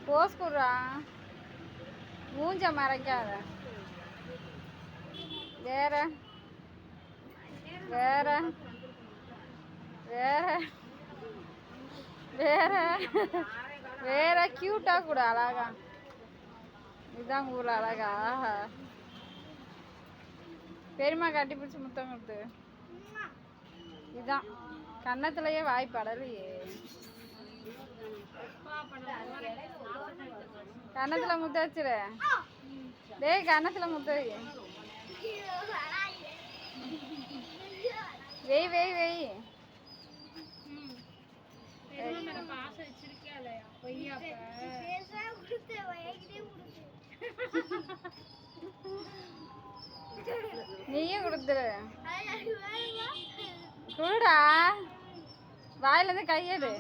போஸ் குடுறா, மூஞ்ச மறைக்காத. வேற வேற வேற வேற வேற கியூட்டா கூட அழகா. இதுதான் ஊர்ல அழகா. பெரியம்மா கட்டி பிடிச்சி முத்தம் கொடுத்து. இதுதான் கன்னத்துலயே வாய் படலையே. கன்னத்துல முத்த வச்சிரு. டேய் கன்னத்துல முத்த வை. வெய் வெய் வெய். நீயும் கொடுத்துரு. குடுடா, வாயில இருந்து கையெடு.